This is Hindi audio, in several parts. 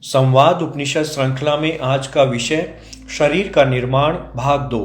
संवाद उपनिषद श्रृंखला में आज का विषय शरीर का निर्माण भाग 2।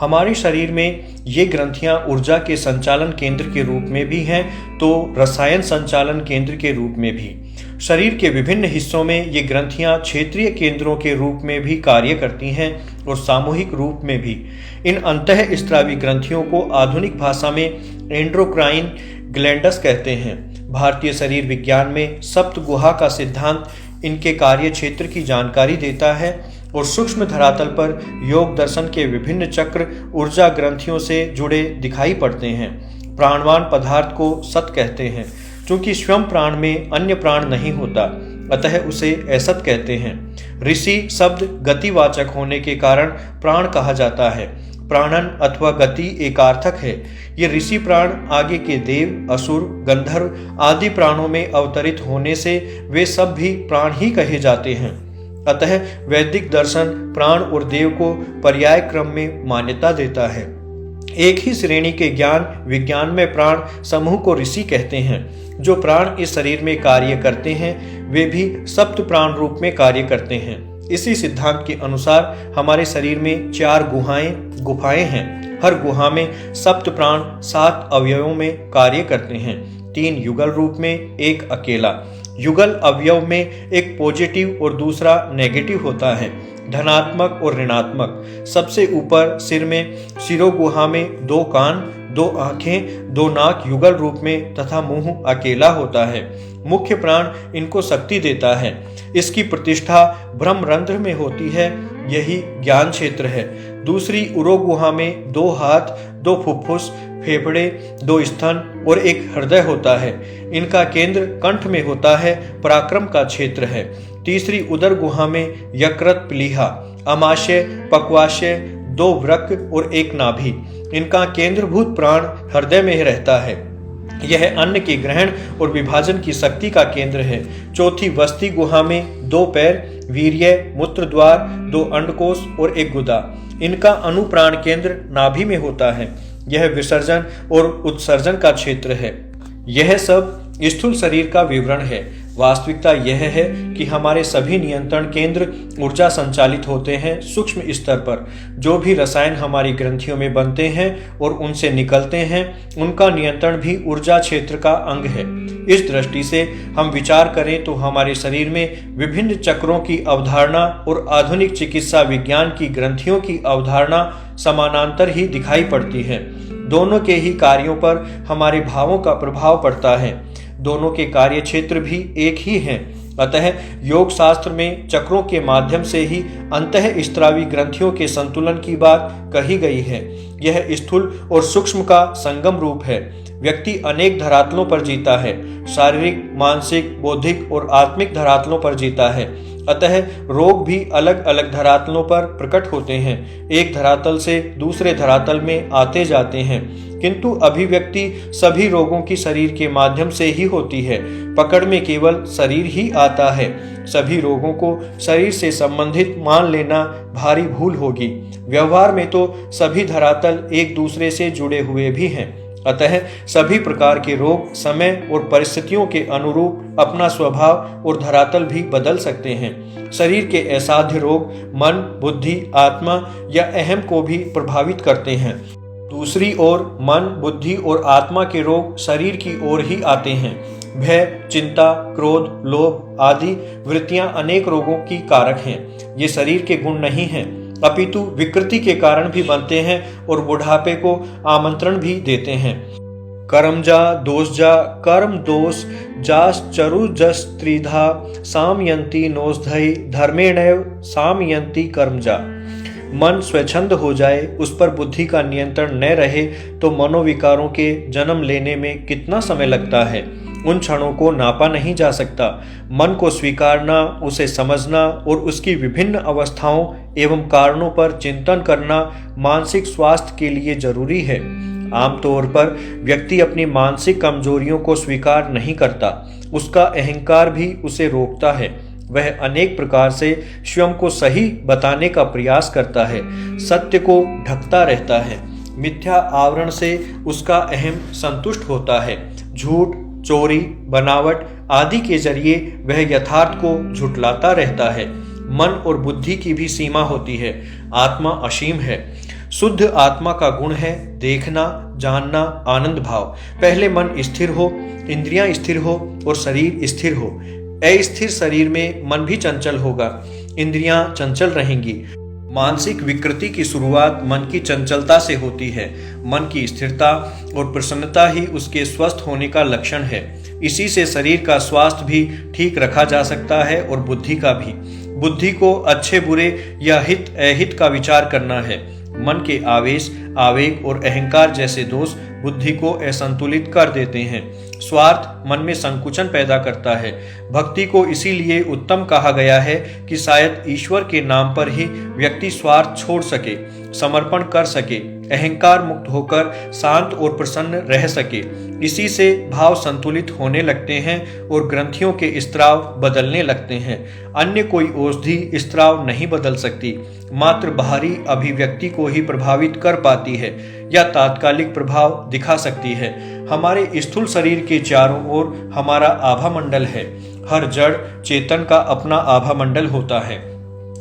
हमारे शरीर में ये ग्रंथियां ऊर्जा के संचालन केंद्र के रूप में भी हैं तो रसायन संचालन केंद्र के रूप में भी। शरीर के विभिन्न हिस्सों में ये ग्रंथियां क्षेत्रीय केंद्रों के रूप में भी कार्य करती हैं और सामूहिक रूप में भी। इन अंतःस्रावी ग्रंथियों को आधुनिक भाषा में एंडोक्राइन ग्लैंड्स कहते हैं। भारतीय शरीर विज्ञान में सप्त गुहा का सिद्धांत इनके कार्य क्षेत्र की जानकारी देता है और सूक्ष्म धरातल पर योग दर्शन के विभिन्न चक्र ऊर्जा ग्रंथियों से जुड़े दिखाई पड़ते हैं। प्राणवान पदार्थ को सत कहते हैं। चूंकि स्वयं प्राण में अन्य प्राण नहीं होता, अतः उसे असत कहते हैं। ऋषि शब्द गतिवाचक होने के कारण प्राण कहा जाता है। प्राणन अथवा गति एकार्थक है। ये ऋषि प्राण आगे के देव, असुर, गंधर्व आदि प्राणों में अवतरित होने से वे सब भी प्राण ही कहे जाते हैं। अतः वैदिक दर्शन प्राण और देव को पर्याय क्रम में मान्यता देता है। एक ही श्रेणी के ज्ञान विज्ञान में प्राण समूह को ऋषि कहते हैं। जो प्राण इस शरीर में कार्य करते हैं वे भी सप्त प्राण रूप में कार्य करते हैं। इसी सिद्धांत के अनुसार हमारे शरीर में 4 गुफाएं हैं। हर गुहा में सप्त प्राण 7 अवयवों में कार्य करते हैं। 3 युगल रूप में, 1 अकेला। युगल अवयव में एक पॉजिटिव और दूसरा नेगेटिव होता है, धनात्मक और ऋणात्मक। सबसे ऊपर सिर में शिरो गुहा में 2 कान, 2 आंखें, 2 नाक युगल रूप में तथा मुंह अकेला होता है। मुख्य प्राण इनको शक्ति देता है। इसकी प्रतिष्ठा ब्रह्मरंध्र में होती है, यही ज्ञान क्षेत्र है। दूसरी उरो गुहा में 2 हाथ, 2 फुफ्फुस, फेफड़े, 2 स्तन और 1 हृदय होता है। इनका केंद्र कंठ में होता है, पराक्रम का क्षेत्र है। तीसरी उदर गुहा में यकृत, प्लीहा, अमाशय, पक्वाशय, 2 वृक्क और 1 नाभि। इनका केंद्रभूत प्राण हृदय में रहता है। यह अन्न के ग्रहण और विभाजन की शक्ति का केंद्र है। चौथी वस्ती गुहा में 2 पैर, वीर्य, मूत्र द्वार, 2 अंडकोश और 1 गुदा। इनका अनुप्राण केंद्र नाभि में होता है। यह विसर्जन और उत्सर्जन का क्षेत्र है। यह सब स्थूल शरीर का विवरण है। वास्तविकता यह है कि हमारे सभी नियंत्रण केंद्र ऊर्जा संचालित होते हैं सूक्ष्म स्तर पर। जो भी रसायन हमारी ग्रंथियों में बनते हैं और उनसे निकलते हैं, उनका नियंत्रण भी ऊर्जा क्षेत्र का अंग है। इस दृष्टि से हम विचार करें तो हमारे शरीर में विभिन्न चक्रों की अवधारणा और आधुनिक चिकित्सा विज्ञान की ग्रंथियों की अवधारणा समानांतर ही दिखाई पड़ती है। दोनों के ही कार्यों पर हमारे भावों का प्रभाव पड़ता है। दोनों के कार्य क्षेत्र भी एक ही हैं। अतः योग शास्त्र में चक्रों के माध्यम से ही अंतःस्रावी ग्रंथियों के संतुलन की बात कही गई है। यह स्थूल और सूक्ष्म का संगम रूप है। व्यक्ति अनेक धरातलों पर जीता है, शारीरिक, मानसिक, बौद्धिक और आत्मिक धरातलों पर जीता है। अतः रोग भी अलग अलग धरातलों पर प्रकट होते हैं, एक धरातल से दूसरे धरातल में आते जाते हैं, किंतु अभिव्यक्ति सभी रोगों की शरीर के माध्यम से ही होती है। पकड़ में केवल शरीर ही आता है। सभी रोगों को शरीर से संबंधित मान लेना भारी भूल होगी। व्यवहार में तो सभी धरातल एक दूसरे से जुड़े हुए भी हैं। अतः सभी प्रकार के रोग समय और परिस्थितियों के अनुरूप अपना स्वभाव और धरातल भी बदल सकते हैं। शरीर के असाध्य रोग मन, बुद्धि, आत्मा या अहम को भी प्रभावित करते हैं। दूसरी ओर मन, बुद्धि और आत्मा के रोग शरीर की ओर ही आते हैं। भय, चिंता, क्रोध, लोभ आदि वृत्तियां अनेक रोगों की कारक हैं। ये शरीर के गुण नहीं हैं, अपितु विकृति के कारण भी बनते हैं और बुढ़ापे को आमंत्रण भी देते हैं। कर्मजा दोषजा कर्म दोष जास चरुजस त्रिधा सामयंती नोषधई धर्मेणैव सामयंती कर्मजा। मन स्वच्छंद हो जाए, उस पर बुद्धि का नियंत्रण न रहे तो मनोविकारों के जन्म लेने में कितना समय लगता है, उन क्षणों को नापा नहीं जा सकता। मन को स्वीकारना, उसे समझना और उसकी विभिन्न अवस्थाओं एवं कारणों पर चिंतन करना मानसिक स्वास्थ्य के लिए जरूरी है। आमतौर पर व्यक्ति अपनी मानसिक कमजोरियों को स्वीकार नहीं करता। उसका अहंकार भी उसे रोकता है। वह अनेक प्रकार से स्वयं को सही बताने का प्रयास करता है, सत्य को ढकता रहता है। मिथ्या आवरण से उसका अहम संतुष्ट होता है। झूठ, चोरी, बनावट आदि के जरिए वह यथार्थ को झुठलाता रहता है। मन और बुद्धि की भी सीमा होती है। आत्मा असीम है। शुद्ध आत्मा का गुण है देखना, जानना, आनंद भाव। पहले मन स्थिर हो, इंद्रियां स्थिर हो और शरीर स्थिर हो। अस्थिर शरीर में मन भी चंचल होगा, इंद्रियां चंचल रहेंगी। मानसिक विकृति की शुरुआत मन की चंचलता से होती है। मन की स्थिरता और प्रसन्नता ही उसके स्वस्थ होने का लक्षण है। इसी से शरीर का स्वास्थ्य भी ठीक रखा जा सकता है और बुद्धि का भी। बुद्धि को अच्छे बुरे या हित अहित का विचार करना है। मन के आवेश, आवेग और अहंकार जैसे दोष बुद्धि को असंतुलित कर देते हैं। स्वार्थ मन में संकुचन पैदा करता है। भक्ति को इसीलिए उत्तम कहा गया है कि शायद ईश्वर के नाम पर ही व्यक्ति स्वार्थ छोड़ सके, समर्पण कर सके, अहंकार मुक्त होकर शांत और प्रसन्न रह सके। इसी से भाव संतुलित होने लगते हैं और ग्रंथियों के स्त्राव बदलने लगते हैं। अन्य कोई औषधि स्त्राव नहीं बदल सकती, मात्र बाहरी अभिव्यक्ति को ही प्रभावित कर पाती है या तात्कालिक प्रभाव दिखा सकती है। हमारे स्थूल शरीर के चारों ओर हमारा आभा मंडल है। हर जड़ चेतन का अपना आभा मंडल होता है।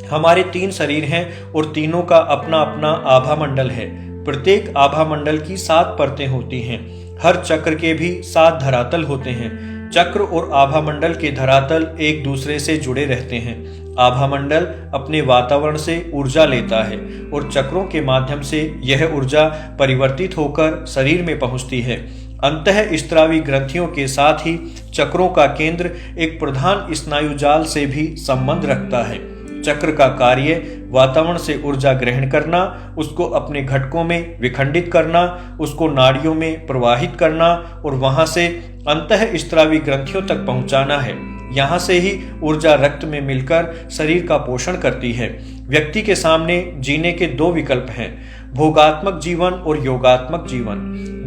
हमारे 3 शरीर हैं और तीनों का अपना अपना आभा मंडल है। प्रत्येक आभा मंडल की 7 परतें होती हैं। हर चक्र के भी 7 धरातल होते हैं। चक्र और आभा मंडल के धरातल एक दूसरे से जुड़े रहते हैं। आभा मंडल अपने वातावरण से ऊर्जा लेता है और चक्रों के माध्यम से यह ऊर्जा परिवर्तित होकर शरीर में पहुंचती है। अंतःस्त्रावी ग्रंथियों के साथ ही चक्रों का केंद्र एक प्रधान स्नायुजाल से भी संबंध रखता है। चक्र का कार्य वातावरण से ऊर्जा ग्रहण करना, उसको अपने घटकों में विखंडित करना, उसको नाड़ियों में प्रवाहित करना और वहां से अंतःस्त्रावी ग्रंथियों तक पहुंचाना है। यहाँ से ही ऊर्जा रक्त में मिलकर शरीर का पोषण करती है। व्यक्ति के सामने जीने के 2 विकल्प हैं, भोगात्मक जीवन और योगात्मक जीवन।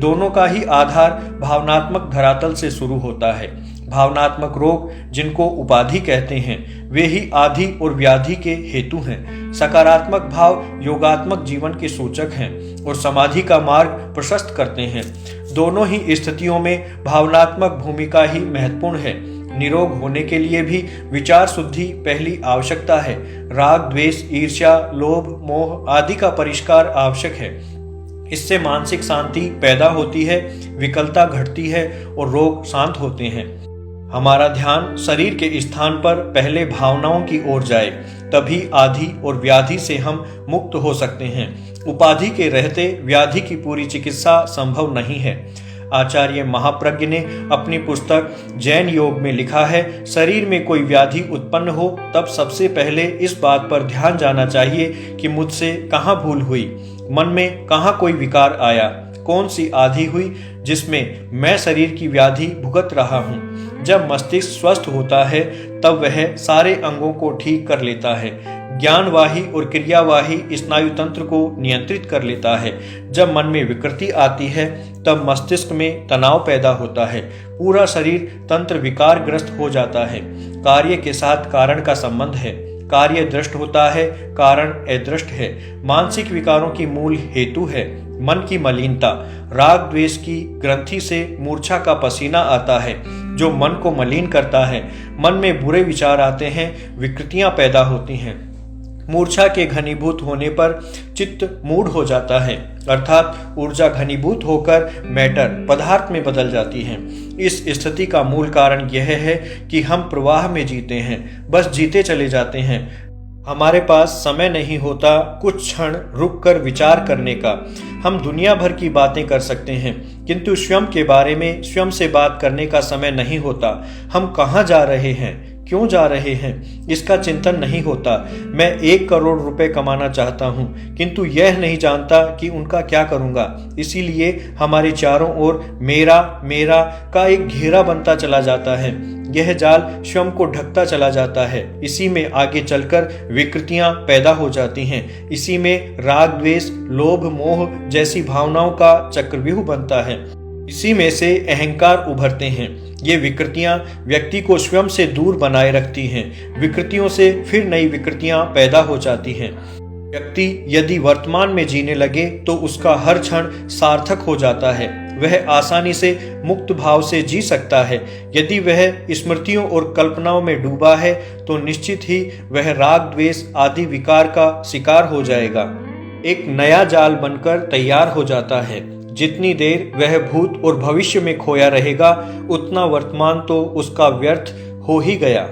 दोनों का ही आधार भावनात्मक धरातल से शुरू होता है। भावनात्मक रोग, जिनको उपाधि कहते हैं, वे ही आधि और व्याधि के हेतु हैं। सकारात्मक भाव योगात्मक जीवन के सूचक हैं और समाधि का मार्ग प्रशस्त करते हैं। दोनों ही स्थितियों में भावनात्मक भूमिका ही महत्वपूर्ण है। निरोग होने के लिए भी विचार शुद्धि पहली आवश्यकता है। राग, द्वेष, ईर्ष्या, लोभ, मोह आदि का परिष्कार आवश्यक है। इससे मानसिक शांति पैदा होती है, विकलता घटती है और रोग शांत होते हैं। हमारा ध्यान शरीर के स्थान पर पहले भावनाओं की ओर जाए, तभी आधि और व्याधि से हम मुक्त हो सकते हैं। उपाधि के रहते व्याधि की पूरी चिकित्सा संभव नहीं है। आचार्य महाप्रज्ञ ने अपनी पुस्तक जैन योग में लिखा है, शरीर में कोई व्याधि उत्पन्न हो तब सबसे पहले इस बात पर ध्यान जाना चाहिए कि मुझसे कहाँ भूल हुई, मन में कहाँ कोई विकार आया, कौन सी आधि हुई जिसमें मैं शरीर की व्याधि भुगत रहा हूँ। जब मस्तिष्क स्वस्थ होता है तब वह सारे अंगों को ठीक कर लेता है। ज्ञानवाही और क्रियावाही स्नायु तंत्र को नियंत्रित कर लेता है। जब मन में विकृति आती है तब मस्तिष्क में तनाव पैदा होता है। पूरा शरीर तंत्र विकारग्रस्त हो जाता है। कार्य के साथ कारण का संबंध है। कार्य दृष्ट होता है, कारण अदृष्ट है। मानसिक विकारों की मूल हेतु है मन की मलिनता। राग द्वेष की ग्रंथि से मूर्छा का पसीना आता है जो मन को मलिन करता है। मन में बुरे विचार आते हैं, विकृतियां पैदा होती हैं। मूर्छा के घनीभूत होने पर चित्त मूढ़ हो जाता है, अर्थात ऊर्जा घनीभूत होकर मैटर पदार्थ में बदल जाती है। इस स्थिति का मूल कारण यह है कि हम प्रवाह में जीते हैं, बस जीते चले जाते हैं। हमारे पास समय नहीं होता कुछ क्षण रुककर विचार करने का। हम दुनिया भर की बातें कर सकते हैं, किंतु स्वयं के बारे में स्वयं से बात करने का समय नहीं होता। हम कहाँ जा रहे हैं, क्यों जा रहे हैं, इसका चिंतन नहीं होता। मैं 1 करोड़ रुपए कमाना चाहता हूं, किंतु यह नहीं जानता कि उनका क्या करूंगा। इसीलिए हमारे चारों ओर मेरा मेरा का एक घेरा बनता चला जाता है। यह जाल स्वयं को ढकता चला जाता है। इसी में आगे चलकर विकृतियां पैदा हो जाती हैं। इसी में राग द्वेष, लोभ, मोह जैसी भावनाओं का चक्रव्यूह बनता है। इसी में से अहंकार उभरते हैं। ये विकृतियां व्यक्ति को स्वयं से दूर बनाए रखती हैं। विकृतियों से फिर नई विकृतियां पैदा हो जाती हैं। व्यक्ति यदि वर्तमान में जीने लगे तो उसका हर क्षण सार्थक हो जाता है। वह आसानी से मुक्त भाव से जी सकता है। यदि वह स्मृतियों और कल्पनाओं में डूबा है तो निश्चित ही वह राग द्वेष आदि विकार का शिकार हो जाएगा, एक नया जाल बनकर तैयार हो जाता है। जितनी देर वह भूत और भविष्य में खोया रहेगा, उतना वर्तमान तो उसका व्यर्थ हो ही गया।